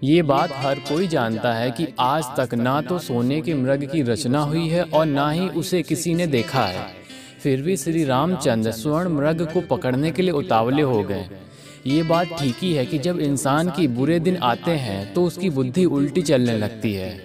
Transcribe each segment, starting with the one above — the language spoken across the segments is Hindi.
ये बात हर कोई जानता है कि आज तक ना तो सोने के मृग की रचना हुई है और ना ही उसे किसी ने देखा है। फिर भी श्री रामचंद्र स्वर्ण मृग को पकड़ने के लिए उतावले हो गए। ये बात ठीक ही है कि जब इंसान की बुरे दिन आते हैं तो उसकी बुद्धि उल्टी चलने लगती है।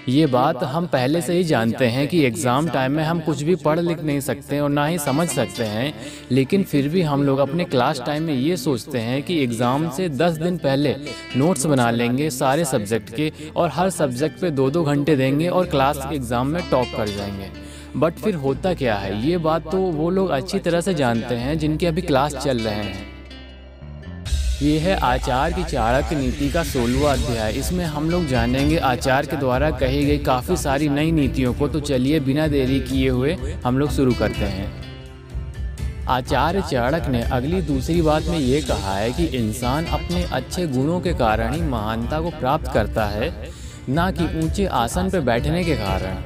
ये बात हम पहले से ही जानते हैं कि एग्ज़ाम टाइम में हम कुछ भी पढ़ लिख नहीं सकते और ना ही समझ सकते हैं, लेकिन फिर भी हम लोग अपने क्लास टाइम में ये सोचते हैं कि एग्ज़ाम से 10 दिन पहले नोट्स बना लेंगे सारे सब्जेक्ट के और हर सब्जेक्ट पे 2-2 घंटे देंगे और क्लास एग्ज़ाम में टॉप कर जाएंगे। बट फिर होता क्या है, ये बात तो वो लोग अच्छी तरह से जानते हैं जिनके अभी क्लास चल रहे हैं। ये है आचार्य की चाणक्य नीति का 16वां अध्याय। इसमें हम लोग जानेंगे आचार्य के द्वारा कही गई काफ़ी सारी नई नीतियों को। तो चलिए बिना देरी किए हुए हम लोग शुरू करते हैं। आचार्य चाणक्य ने अगली दूसरी बात में ये कहा है कि इंसान अपने अच्छे गुणों के कारण ही महानता को प्राप्त करता है, ना कि ऊंचे आसन पर बैठने के कारण।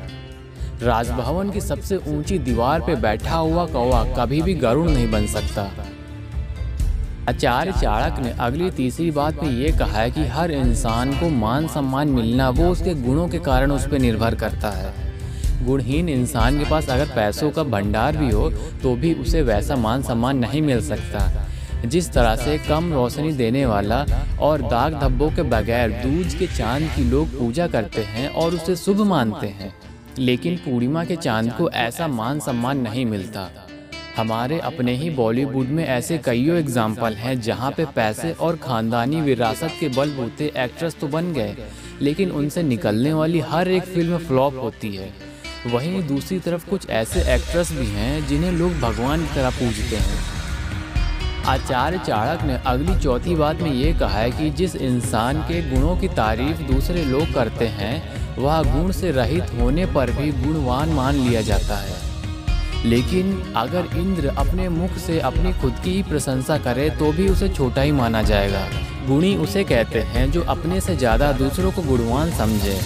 राजभवन की सबसे ऊंची दीवार पर बैठा हुआ कौवा कभी भी गरुड़ नहीं बन सकता। आचार्य चाणक्य ने अगली तीसरी बात में ये कहा है कि हर इंसान को मान सम्मान मिलना वो उसके गुणों के कारण उस पर निर्भर करता है। गुणहीन इंसान के पास अगर पैसों का भंडार भी हो तो भी उसे वैसा मान सम्मान नहीं मिल सकता। जिस तरह से कम रोशनी देने वाला और दाग धब्बों के बगैर दूज के चांद की लोग पूजा करते हैं और उसे शुभ मानते हैं, लेकिन पूर्णिमा के चांद को ऐसा मान सम्मान नहीं मिलता। हमारे अपने ही बॉलीवुड में ऐसे कईयों एग्जाम्पल हैं जहां पे पैसे और ख़ानदानी विरासत के बलबूते एक्ट्रेस तो बन गए, लेकिन उनसे निकलने वाली हर एक फिल्म फ्लॉप होती है। वहीं दूसरी तरफ कुछ ऐसे एक्ट्रेस भी हैं जिन्हें लोग भगवान की तरह पूजते हैं। आचार्य चाणक्य ने अगली चौथी बात में ये कहा है कि जिस इंसान के गुणों की तारीफ दूसरे लोग करते हैं वह गुण से रहित होने पर भी गुणवान मान लिया जाता है। लेकिन अगर इंद्र अपने मुख से अपनी खुद की ही प्रशंसा करे तो भी उसे छोटा ही माना जाएगा। गुणी उसे कहते हैं जो अपने से ज़्यादा दूसरों को गुणवान समझे।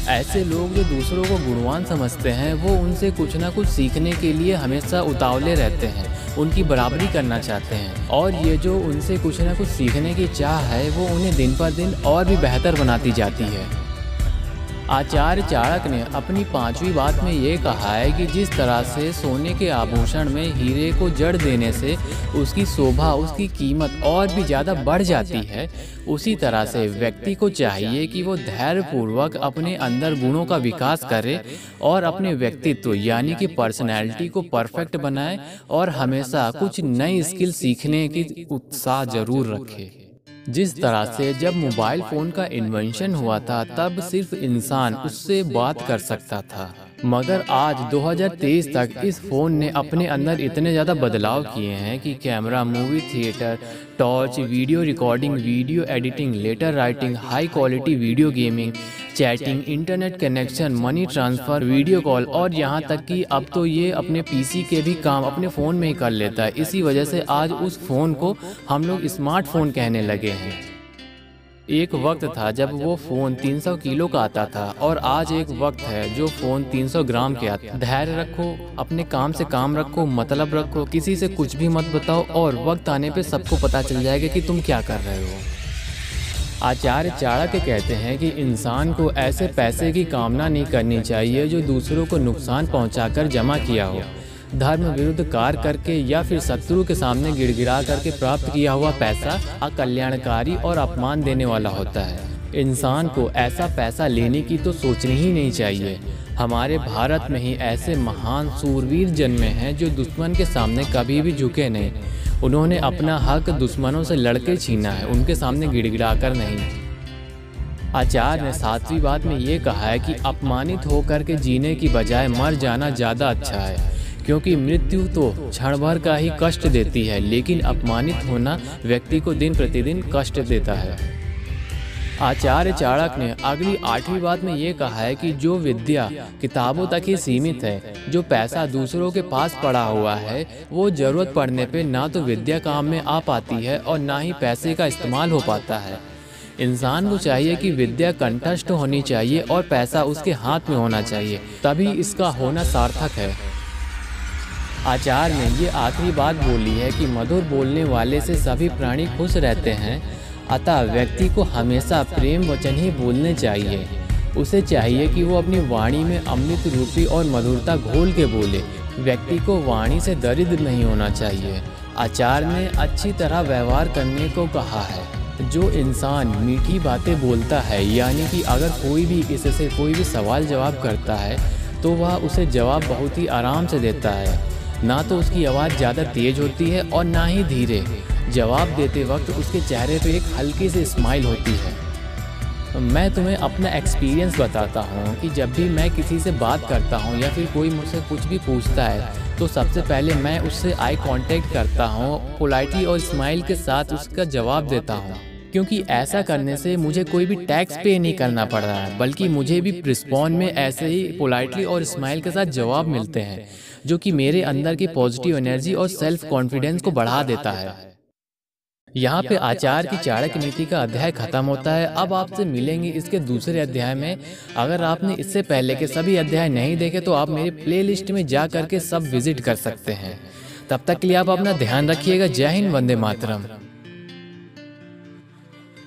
ऐसे लोग जो दूसरों को गुणवान समझते हैं वो उनसे कुछ ना कुछ सीखने के लिए हमेशा उतावले रहते हैं, उनकी बराबरी करना चाहते हैं, और ये जो उनसे कुछ ना कुछ सीखने की चाह है वो उन्हें दिन पर दिन और भी बेहतर बनाती जाती है। आचार्य चाणक्य ने अपनी 5वीं बात में ये कहा है कि जिस तरह से सोने के आभूषण में हीरे को जड़ देने से उसकी शोभा, उसकी कीमत और भी ज़्यादा बढ़ जाती है, उसी तरह से व्यक्ति को चाहिए कि वो धैर्यपूर्वक अपने अंदर गुणों का विकास करे और अपने व्यक्तित्व यानी कि पर्सनैलिटी को परफेक्ट बनाए और हमेशा कुछ नई स्किल सीखने की उत्साह जरूर रखे। जिस तरह से जब मोबाइल फ़ोन का इन्वेंशन हुआ था तब सिर्फ इंसान उससे बात कर सकता था, मगर आज 2023 तक इस फ़ोन ने अपने अंदर इतने ज़्यादा बदलाव किए हैं कि camera, movie theatre, torch, video recording, video editing, letter writing, high quality video gaming, chatting, internet connection, money transfer, video call और यहाँ तक कि अब तो ये अपने पीसी के भी काम अपने फ़ोन में ही कर लेता है। इसी वजह से आज उस फ़ोन को हम लोग स्मार्टफोन कहने लगे हैं। एक वक्त था जब वो फ़ोन 300 किलो का आता था और आज एक वक्त है जो फ़ोन 300 ग्राम के आता है। धैर्य रखो, अपने काम से काम रखो, मतलब रखो, किसी से कुछ भी मत बताओ और वक्त आने पे सबको पता चल जाएगा कि तुम क्या कर रहे हो। आचार्य चाणक्य कहते हैं कि इंसान को ऐसे पैसे की कामना नहीं करनी चाहिए जो दूसरों को नुकसान पहुंचाकर जमा किया हो, धर्म विरुद्ध कार्य करके या फिर शत्रु के सामने गिड़गिड़ा करके प्राप्त किया हुआ पैसा अकल्याणकारी और अपमान देने वाला होता है। इंसान को ऐसा पैसा लेने की तो सोचनी ही नहीं चाहिए। हमारे भारत में ही ऐसे महान सूरवीर जन्मे हैं जो दुश्मन के सामने कभी भी झुके नहीं। उन्होंने अपना हक दुश्मनों से लड़के छीना है, उनके सामने गिड़गिड़ा कर नहीं। आचार्य ने 7वीं बात में ये कहा है कि अपमानित होकर के जीने की बजाय मर जाना ज़्यादा अच्छा है, क्योंकि मृत्यु तो क्षण भर का ही कष्ट देती है, लेकिन अपमानित होना व्यक्ति को दिन प्रतिदिन कष्ट देता है। आचार्य चाणक्य ने अगली 8वीं बात में ये कहा है कि जो विद्या किताबों तक ही सीमित है, जो पैसा दूसरों के पास पड़ा हुआ है, वो ज़रूरत पड़ने पे ना तो विद्या काम में आ पाती है और ना ही पैसे का इस्तेमाल हो पाता है। इंसान को चाहिए कि विद्या कंठस्थ होनी चाहिए और पैसा उसके हाथ में होना चाहिए, तभी इसका होना सार्थक है। आचार्य ने ये आखिरी बात बोली है कि मधुर बोलने वाले से सभी प्राणी खुश रहते हैं अतः व्यक्ति को हमेशा प्रेम वचन ही बोलने चाहिए। उसे चाहिए कि वो अपनी वाणी में अमृत रूपी और मधुरता घोल के बोले। व्यक्ति को वाणी से दरिद्र नहीं होना चाहिए। आचार्य ने अच्छी तरह व्यवहार करने को कहा है। जो इंसान मीठी बातें बोलता है, यानी कि अगर कोई भी इससे कोई भी सवाल जवाब करता है तो वह उसे जवाब बहुत ही आराम से देता है। ना तो उसकी आवाज़ ज़्यादा तेज होती है और ना ही धीरे। जवाब देते वक्त उसके चेहरे पे एक हल्की सी स्माइल होती है। मैं तुम्हें अपना एक्सपीरियंस बताता हूँ कि जब भी मैं किसी से बात करता हूँ या फिर कोई मुझसे कुछ भी पूछता है तो सबसे पहले मैं उससे आई कांटेक्ट करता हूँ, पोलाइटली और स्माइल के साथ उसका जवाब देता हूँ। क्योंकि ऐसा करने से मुझे कोई भी टैक्स पे नहीं करना पड़ रहा है, बल्कि मुझे भी रिस्पॉन्ड में ऐसे ही पोलाइटली और स्माइल के साथ जवाब मिलते हैं, जो कि मेरे अंदर की पॉजिटिव एनर्जी और सेल्फ कॉन्फिडेंस को बढ़ा देता है। यहाँ पे आचार्य की चाणक्य नीति का अध्याय खत्म होता है। अब आपसे मिलेंगे इसके दूसरे अध्याय में। अगर आपने इससे पहले के सभी अध्याय नहीं देखे तो आप मेरे प्लेलिस्ट में जा करके सब विजिट कर सकते हैं। तब तक के लिए आप अपना ध्यान रखिएगा। जय हिंद, वंदे मातरम।